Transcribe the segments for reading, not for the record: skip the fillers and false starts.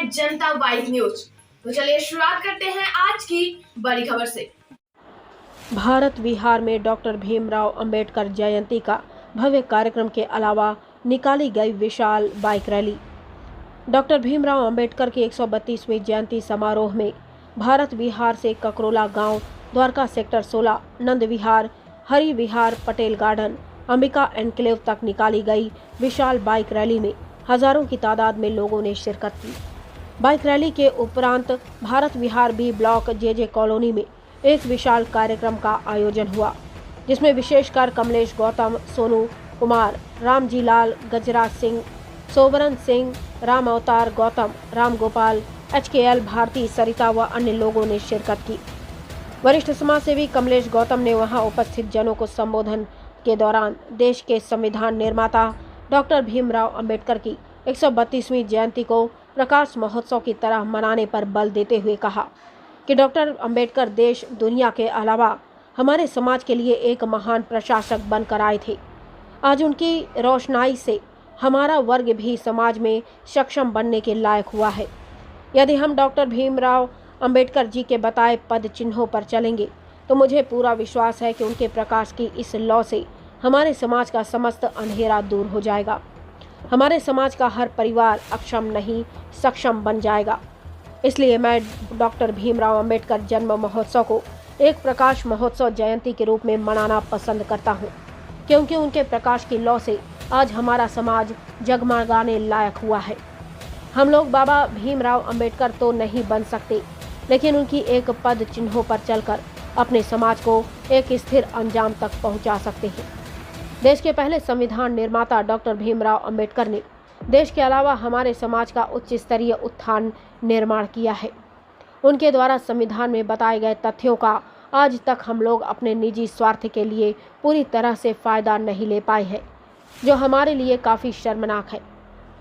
जनता vibe news. तो चलिए शुरुआत करते हैं आज की बड़ी खबर से। भारत विहार में डॉक्टर भीमराव अंबेडकर जयंती का भव्य कार्यक्रम के अलावा निकाली गई विशाल bike rally. Doctor Bhimrao Ambedkar की 132वीं जयंती समारोह में भारत विहार से ककरोला गांव, द्वारका सेक्टर 16, नंद विहार, हरि विहार, पटेल गार्डन, अंबिका एनक्लेव तक निकाली गई विशाल बाइक रैली में हजारों की तादाद में लोगों ने शिरकत की। बाइक रैली के उपरांत भारत विहार बी ब्लॉक जे कॉलोनी में एक विशाल कार्यक्रम का आयोजन हुआ, जिसमें विशेषकर कमलेश गौतम, सोनू कुमार, रामजी लाल, गजराज सिंह, सोबरन सिंह, राम अवतार गौतम, राम गोपाल, HKL भारती, सरिता व अन्य लोगों ने शिरकत की। वरिष्ठ समाजसेवी कमलेश गौतम ने वहां उपस्थित जनों को संबोधन के दौरान देश के संविधान निर्माता डॉक्टर भीमराव अंबेडकर की 132वीं जयंती को प्रकाश महोत्सव की तरह मनाने पर बल देते हुए कहा कि डॉक्टर अंबेडकर देश दुनिया के अलावा हमारे समाज के लिए एक महान प्रशासक बनकर आए थे। आज उनकी रोशनाई से हमारा वर्ग भी समाज में सक्षम बनने के लायक हुआ है। यदि हम डॉक्टर भीमराव अंबेडकर जी के बताए पद चिन्हों पर चलेंगे तो मुझे पूरा विश्वास है कि उनके प्रकाश की इस लौ से हमारे समाज का समस्त अंधेरा दूर हो जाएगा। हमारे समाज का हर परिवार अक्षम नहीं सक्षम बन जाएगा। इसलिए मैं डॉक्टर भीमराव अंबेडकर जन्म महोत्सव को एक प्रकाश महोत्सव जयंती के रूप में मनाना पसंद करता हूँ, क्योंकि उनके प्रकाश की लौ से आज हमारा समाज जगमगाने लायक हुआ है। हम लोग बाबा भीमराव अंबेडकर तो नहीं बन सकते, लेकिन उनकी एक पद चिन्हों पर चलकर अपने समाज को एक स्थिर अंजाम तक पहुंचा सकते हैं। देश के पहले संविधान निर्माता डॉक्टर भीमराव अंबेडकर ने देश के अलावा हमारे समाज का उच्च स्तरीय उत्थान निर्माण किया है। उनके द्वारा संविधान में बताए गए तथ्यों का आज तक हम लोग अपने निजी स्वार्थ के लिए पूरी तरह से फायदा नहीं ले पाए हैं, जो हमारे लिए काफ़ी शर्मनाक है।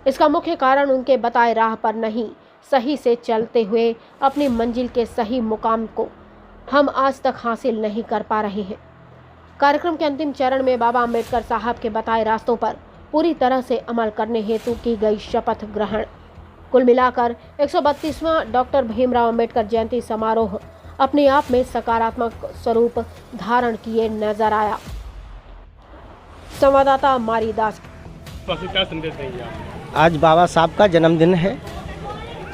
इसका मुख्य कारण उनके बताए राह पर नहीं सही से चलते हुए अपनी मंजिल के सही मुकाम को हम आज तक हासिल नहीं कर पा रहे हैं। कार्यक्रम के अंतिम चरण में बाबा अंबेडकर साहब के बताए रास्तों पर पूरी तरह से अमल करने हेतु की गई शपथ ग्रहण। कुल मिलाकर 132वां डॉक्टर भीमराव अंबेडकर जयंती समारोह अपने आप में सकारात्मक स्वरूप धारण किए नजर आया। संवाददाता मारी दास। क्या संदेश देंगे? आज बाबा साहब का जन्मदिन है,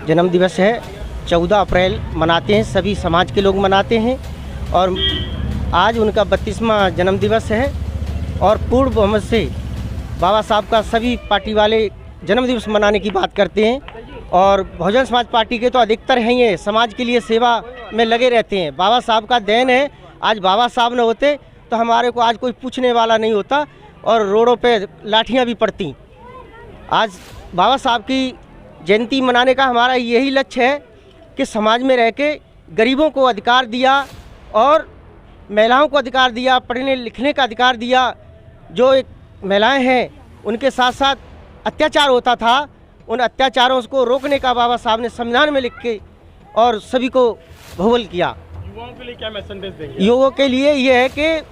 जन्म दिवस है। 14 अप्रैल मनाते हैं, सभी समाज के लोग मनाते हैं और आज उनका 32वां जन्म दिवस है। और पूर्व बहुमत से बाबा साहब का सभी पार्टी वाले जन्म दिवस मनाने की बात करते हैं और बहुजन समाज पार्टी के तो अधिकतर हैं, ये समाज के लिए सेवा में लगे रहते हैं। बाबा साहब का देन है। आज बाबा साहब न होते तो हमारे को आज कोई पूछने वाला नहीं होता और रोडों पे लाठियाँ भी पड़ती। आज बाबा साहब की जयंती मनाने का हमारा यही लक्ष्य है कि समाज में रह के गरीबों को अधिकार दिया और महिलाओं को अधिकार दिया, पढ़ने लिखने का अधिकार दिया। जो एक महिलाएं हैं उनके साथ साथ अत्याचार होता था, उन अत्याचारों को रोकने का बाबा साहब ने संविधान में लिख के और सभी को बहुबल किया। युवाओं के लिए क्या संदेश देंगे? युवाओं के लिए ये है कि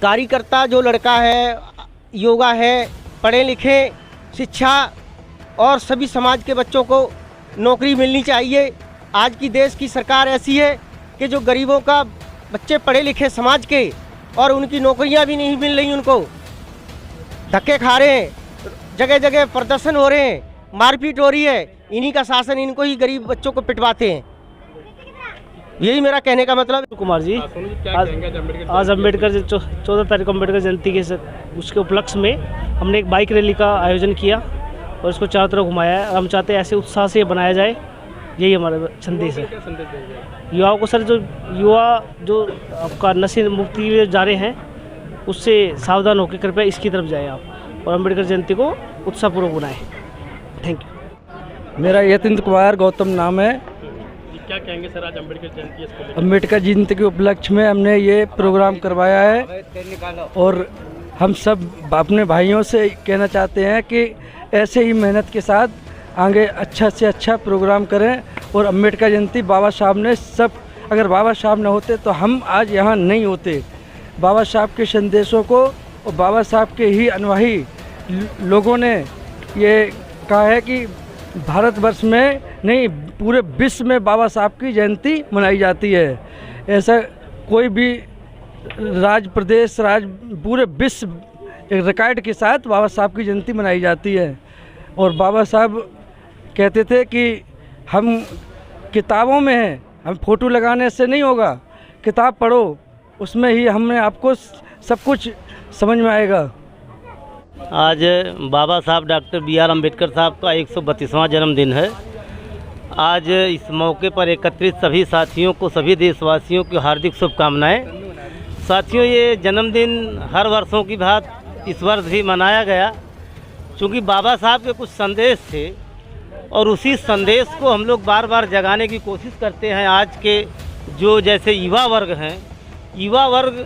कार्यकर्ता जो लड़का है, योगा है, पढ़े लिखे, शिक्षा और सभी समाज के बच्चों को नौकरी मिलनी चाहिए। आज की देश की सरकार ऐसी है कि जो गरीबों का बच्चे पढ़े लिखे समाज के और उनकी नौकरियां भी नहीं मिल रही, उनको धक्के खा रहे हैं, जगह जगह प्रदर्शन हो रहे हैं, मारपीट हो रही है। इन्हीं का शासन इनको ही गरीब बच्चों को पिटवाते हैं। यही मेरा कहने का मतलब। कुमार जी, आज अम्बेडकर 14 तारीख को अम्बेडकर जयंती के उसके उपलक्ष्य में हमने एक बाइक रैली का आयोजन किया और इसको चारों तरफ घुमाया है। हम चाहते हैं ऐसे उत्साह से बनाया जाए, यही हमारा संदेश है। युवाओं को सर, जो युवा जो आपका नशे मुक्ति में जा रहे हैं उससे सावधान होकर कृपया इसकी तरफ जाएं आप और अम्बेडकर जयंती को उत्साहपूर्वक बनाएं। Thank you. मेरा यतीन्द्र कुमार गौतम नाम है। क्या कहेंगे सर आज अम्बेडकर जयंती? अम्बेडकर जयंती के उपलक्ष्य में हमने ये प्रोग्राम करवाया है और हम सब अपने भाइयों से कहना चाहते हैं कि ऐसे ही मेहनत के साथ आगे अच्छा से अच्छा प्रोग्राम करें। और अम्बेडकर जयंती बाबा साहब ने सब, अगर बाबा साहब न होते तो हम आज यहाँ नहीं होते। बाबा साहब के संदेशों को और बाबा साहब के ही अनुयायी लोगों ने ये कहा है कि भारतवर्ष में नहीं, पूरे विश्व में बाबा साहब की जयंती मनाई जाती है। ऐसा कोई भी राज्य, प्रदेश, पूरे विश्व एक रिकॉर्ड के साथ बाबा साहब की जयंती मनाई जाती है। और बाबा साहब कहते थे कि हम किताबों में हैं, हम फ़ोटो लगाने से नहीं होगा, किताब पढ़ो, उसमें ही हमने आपको सब कुछ समझ में आएगा। आज बाबा साहब डॉक्टर बी.आर. अम्बेडकर साहब का 132वां जन्मदिन है। आज इस मौके पर एकत्रित सभी साथियों को, सभी देशवासियों की हार्दिक शुभकामनाएं। साथियों, ये जन्मदिन हर वर्षों की भांति इस वर्ष भी मनाया गया, क्योंकि बाबा साहब के कुछ संदेश थे और उसी संदेश को हम लोग बार बार जगाने की कोशिश करते हैं। आज के जो जैसे युवा वर्ग हैं, युवा वर्ग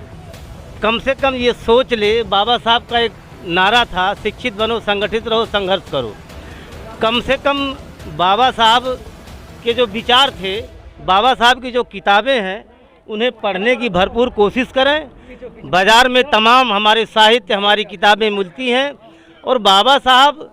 कम से कम ये सोच ले, बाबा साहब का एक नारा था, शिक्षित बनो, संगठित रहो, संघर्ष करो। कम से कम बाबा साहब के जो विचार थे, बाबा साहब की जो किताबें हैं, उन्हें पढ़ने की भरपूर कोशिश करें। बाज़ार में तमाम हमारे साहित्य, हमारी किताबें मिलती हैं। और बाबा साहब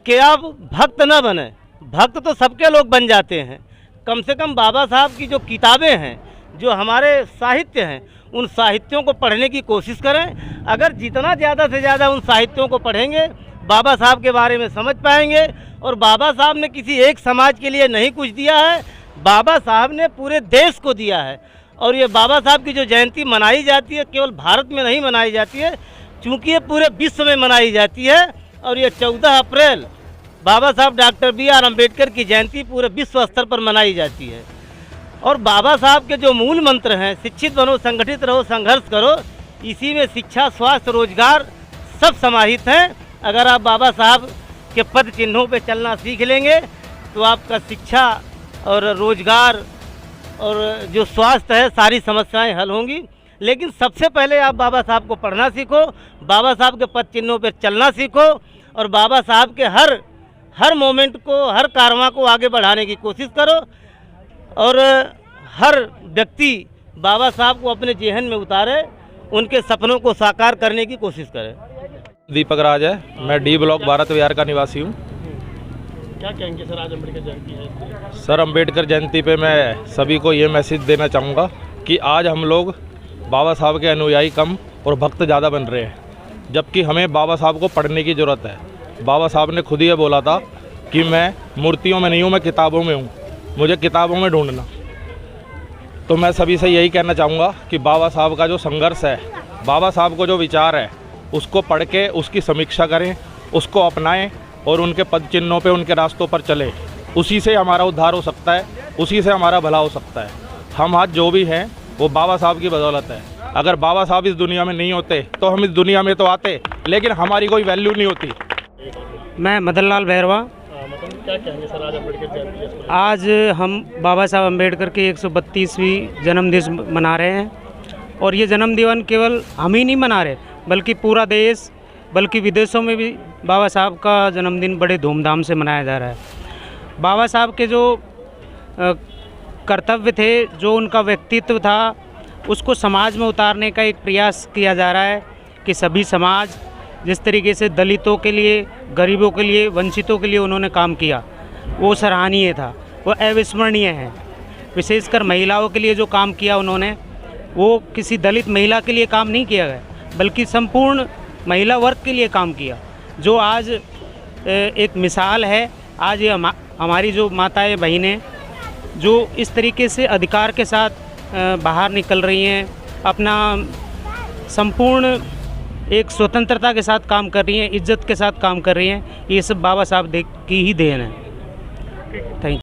के आप भक्त न बने, भक्त तो सबके लोग बन जाते हैं। कम से कम बाबा साहब की जो किताबें हैं, जो हमारे साहित्य हैं, उन साहित्यों को पढ़ने की कोशिश करें। अगर जितना ज़्यादा से ज़्यादा उन साहित्यों को पढ़ेंगे, बाबा साहब के बारे में समझ पाएंगे। और बाबा साहब ने किसी एक समाज के लिए नहीं कुछ दिया है, बाबा साहब ने पूरे देश को दिया है। और ये बाबा साहब की जो जयंती मनाई जाती है, केवल भारत में नहीं मनाई जाती है, क्योंकि ये पूरे विश्व में मनाई जाती है। और ये 14 अप्रैल बाबा साहब डॉक्टर बी.आर. अम्बेडकर की जयंती पूरे विश्व स्तर पर मनाई जाती है। और बाबा साहब के जो मूल मंत्र हैं, शिक्षित बनो, संगठित रहो, संघर्ष करो, इसी में शिक्षा, स्वास्थ्य, रोजगार सब समाहित हैं। अगर आप बाबा साहब के पद चिन्हों पे चलना सीख लेंगे तो आपका शिक्षा और रोजगार और जो स्वास्थ्य है, सारी समस्याएं हल होंगी। लेकिन सबसे पहले आप बाबा साहब को पढ़ना सीखो, बाबा साहब के पद चिन्हों पर चलना सीखो और बाबा साहब के हर मोमेंट को, हर कारवां को आगे बढ़ाने की कोशिश करो। और हर व्यक्ति बाबा साहब को अपने जेहन में उतारे, उनके सपनों को साकार करने की कोशिश करे। दीपक राज है, मैं डी ब्लॉक भारत विहार का निवासी हूँ। क्या कहेंगे सर, आज अम्बेडकर जयंती है? सर, अम्बेडकर जयंती पे मैं सभी को ये मैसेज देना चाहूँगा कि आज हम लोग बाबा साहब के अनुयायी कम और भक्त ज़्यादा बन रहे हैं, जबकि हमें बाबा साहब को पढ़ने की ज़रूरत है। बाबा साहब ने खुद ही ये बोला था कि मैं मूर्तियों में नहीं हूँ, मैं किताबों में हूँ, मुझे किताबों में ढूंढना। तो मैं सभी से यही कहना चाहूँगा कि बाबा साहब का जो संघर्ष है, बाबा साहब को जो विचार है, उसको पढ़ के उसकी समीक्षा करें, उसको अपनाएं और उनके पद चिन्हों पे, उनके रास्तों पर चलें। उसी से हमारा उद्धार हो सकता है, उसी से हमारा भला हो सकता है। हम आज जो भी हैं वो बाबा साहब की बदौलत है। अगर बाबा साहब इस दुनिया में नहीं होते तो हम इस दुनिया में तो आते, लेकिन हमारी कोई वैल्यू नहीं होती। मैं मदन लाल भैरवा। मतलब क्या कहेंगे सर, आज अम्बेडकर जयंती है? आज हम बाबा साहब अम्बेडकर की 132वीं जन्मदिन मना रहे हैं। और ये जन्मदिन केवल हम ही नहीं मना रहे, बल्कि पूरा देश, बल्कि विदेशों में भी बाबा साहब का जन्मदिन बड़े धूमधाम से मनाया जा रहा है। बाबा साहब के जो कर्तव्य थे, जो उनका व्यक्तित्व था, उसको समाज में उतारने का एक प्रयास किया जा रहा है कि सभी समाज, जिस तरीके से दलितों के लिए, गरीबों के लिए, वंचितों के लिए उन्होंने काम किया, वो सराहनीय था, वो अविस्मरणीय है। विशेषकर महिलाओं के लिए जो काम किया उन्होंने, वो किसी दलित महिला के लिए काम नहीं किया गया, बल्कि संपूर्ण महिला वर्ग के लिए काम किया, जो आज एक मिसाल है। आज ये हमारी जो माताएं, बहनें, जो इस तरीके से अधिकार के साथ बाहर निकल रही हैं, अपना संपूर्ण एक स्वतंत्रता के साथ काम कर रही हैं, इज्जत के साथ काम कर रही हैं, ये सब बाबा साहब की ही देन है। Thank you.